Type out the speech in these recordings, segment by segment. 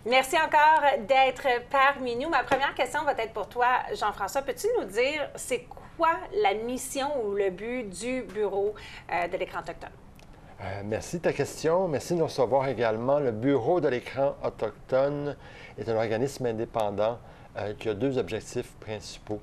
Merci encore d'être parmi nous. Ma première question va être pour toi, Jean-François. Peux-tu nous dire, c'est quoi la mission ou le but du Bureau de l'écran autochtone? Merci de ta question. Merci de nous recevoir également. Le Bureau de l'écran autochtone est un organisme indépendant qui a deux objectifs principaux.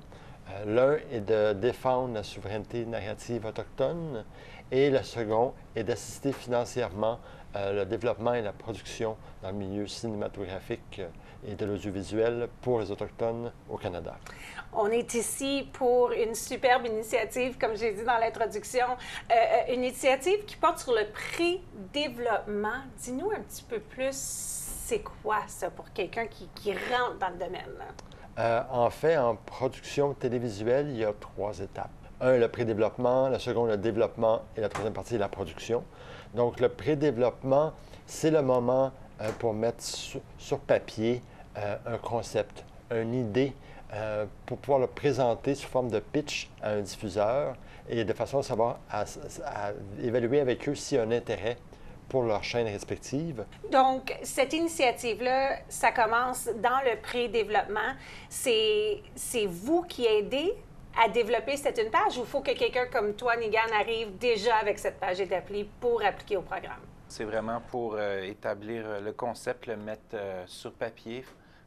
L'un est de défendre la souveraineté narrative autochtone et le second est d'assister financièrement le développement et la production dans le milieu cinématographique et de l'audiovisuel pour les Autochtones au Canada. On est ici pour une superbe initiative, comme j'ai dit dans l'introduction, une initiative qui porte sur le pré-développement. Dis-nous un petit peu plus, c'est quoi ça pour quelqu'un qui rentre dans le domaine? En fait, en production télévisuelle, il y a trois étapes. Un, le pré-développement, le second, le développement et la troisième partie, la production. Donc, le pré-développement, c'est le moment pour mettre sur papier un concept, une idée, pour pouvoir le présenter sous forme de pitch à un diffuseur et de façon à savoir, à évaluer avec eux s'il y a un intérêt pour leurs chaînes respectives. Donc, cette initiative-là, ça commence dans le pré-développement. C'est vous qui aidez à développer cette une page ou il faut que quelqu'un comme toi, Nigan, arrive déjà avec cette page établie pour appliquer au programme? C'est vraiment pour établir le concept, le mettre sur papier,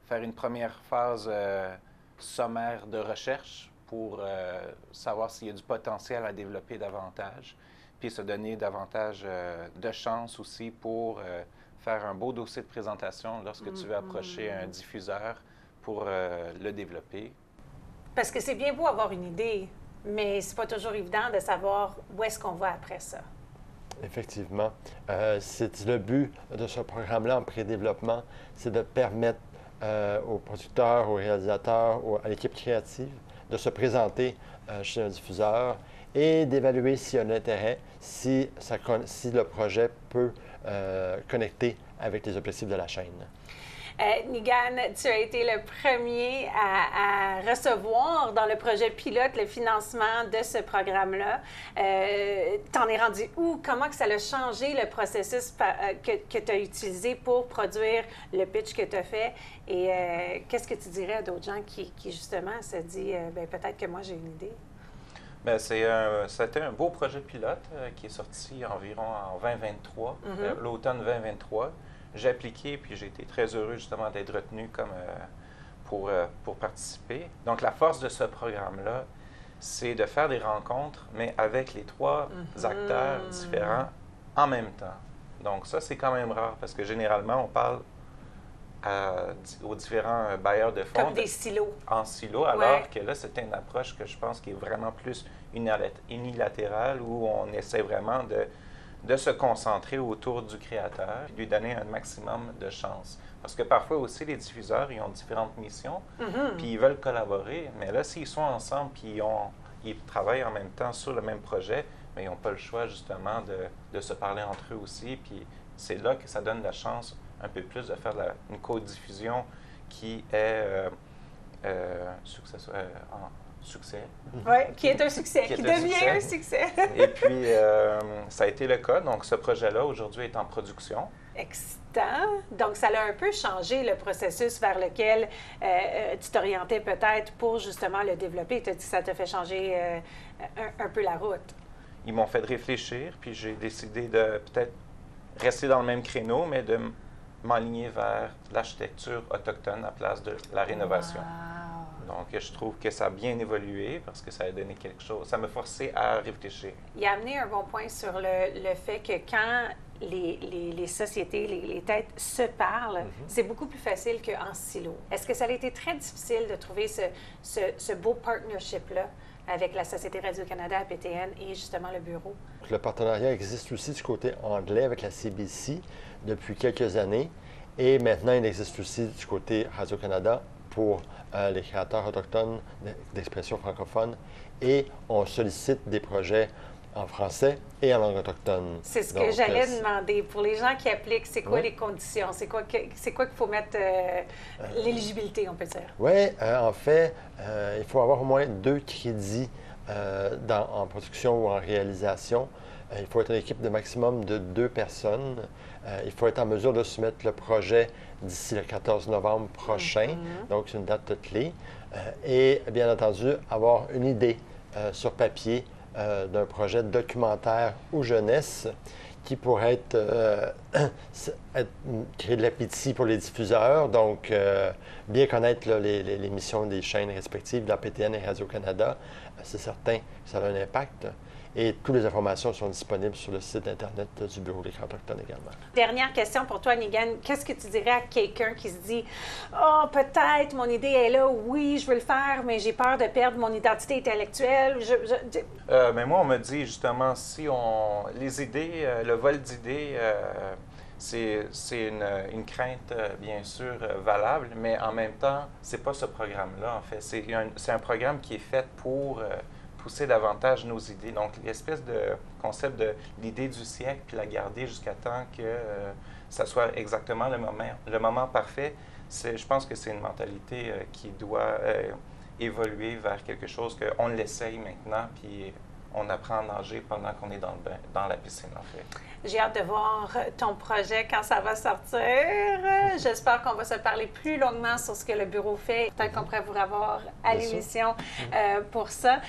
faire une première phase sommaire de recherche pour savoir s'il y a du potentiel à développer davantage, puis se donner davantage de chance aussi pour faire un beau dossier de présentation lorsque tu veux approcher un diffuseur pour le développer. Parce que c'est bien beau avoir une idée, mais c'est pas toujours évident de savoir où est-ce qu'on va après ça. Effectivement. C'est le but de ce programme-là en pré-développement, c'est de permettre aux producteurs, aux réalisateurs, à l'équipe créative de se présenter chez un diffuseur et d'évaluer s'il y a un intérêt, si le projet peut connecter avec les objectifs de la chaîne. Nigan, tu as été le premier à recevoir dans le projet pilote le financement de ce programme-là. T'en es rendu où? Comment que ça a changé le processus que tu as utilisé pour produire le pitch que tu as fait? Et qu'est-ce que tu dirais à d'autres gens qui justement se disent peut-être que moi j'ai une idée? Bien, c'était un beau projet pilote qui est sorti environ en 2023, l'automne 2023. J'ai appliqué, puis j'ai été très heureux justement d'être retenu pour participer. Donc, la force de ce programme-là, c'est de faire des rencontres, mais avec les trois acteurs différents en même temps. Donc, ça, c'est quand même rare, parce que généralement, on parle aux différents bailleurs de fonds. Comme des silos. En silo, alors que là, c'était une approche que je pense qui est vraiment plus unilatérale, où on essaie vraiment de se concentrer autour du créateur et lui donner un maximum de chance. Parce que parfois aussi, les diffuseurs, ils ont différentes missions, puis ils veulent collaborer, mais là, s'ils sont ensemble, puis ils travaillent en même temps sur le même projet, mais ils n'ont pas le choix, justement, de se parler entre eux aussi, puis c'est là que ça donne la chance un peu plus de faire une co-diffusion qui est succès. Oui, qui est un succès, qui devient un succès. Et puis, ça a été le cas. Donc, ce projet-là, aujourd'hui, est en production. Excitant. Donc, ça a un peu changé le processus vers lequel tu t'orientais peut-être pour justement le développer. Tu as dit que ça t'a fait changer un peu la route. Ils m'ont fait réfléchir, puis j'ai décidé de peut-être rester dans le même créneau, mais de m'aligner vers l'architecture autochtone à place de la rénovation. Wow. Donc, je trouve que ça a bien évolué parce que ça a donné quelque chose. Ça m'a forcé à réfléchir. Il a amené un bon point sur le fait que quand les sociétés, les têtes se parlent, c'est beaucoup plus facile qu'en silo. Est-ce que ça a été très difficile de trouver ce beau partnership-là avec la Société Radio-Canada, APTN et justement le bureau? Le partenariat existe aussi du côté anglais avec la CBC depuis quelques années et maintenant il existe aussi du côté Radio-Canada pour les créateurs autochtones d'expression francophone et on sollicite des projets en français et en langue autochtone. C'est ce que j'allais demander. Pour les gens qui appliquent, c'est quoi les conditions? C'est quoi qu'il faut mettre l'éligibilité, on peut dire? Oui, en fait, il faut avoir au moins 2 crédits en production ou en réalisation. Il faut être une équipe de maximum de 2 personnes. Il faut être en mesure de soumettre le projet d'ici le 14 novembre prochain. Donc, c'est une date clé. Et bien entendu, avoir une idée sur papier d'un projet documentaire ou jeunesse qui pourrait créer de l'appétit pour les diffuseurs. Donc, bien connaître là, les missions des chaînes respectives, de la PTN et Radio-Canada, c'est certain que ça a un impact. Et toutes les informations sont disponibles sur le site Internet du Bureau des Écrans autochtones également. Dernière question pour toi, Nigan. Qu'est-ce que tu dirais à quelqu'un qui se dit « Oh, peut-être, mon idée est là, oui, je veux le faire, mais j'ai peur de perdre mon identité intellectuelle. » Mais moi, on me dit justement, si les idées, le vol d'idées, c'est une crainte, bien sûr, valable, mais en même temps, c'est pas ce programme-là, en fait. C'est un programme qui est fait pour pousser davantage nos idées. Donc, l'espèce de concept de l'idée du siècle, puis la garder jusqu'à temps que ça soit exactement le moment parfait, je pense que c'est une mentalité qui doit évoluer vers quelque chose qu'on l'essaye maintenant, puis on apprend à nager pendant qu'on est dans la piscine, en fait. J'ai hâte de voir ton projet quand ça va sortir. J'espère qu'on va se parler plus longuement sur ce que le bureau fait. Peut-être qu'on pourrait vous revoir à l'émission pour ça.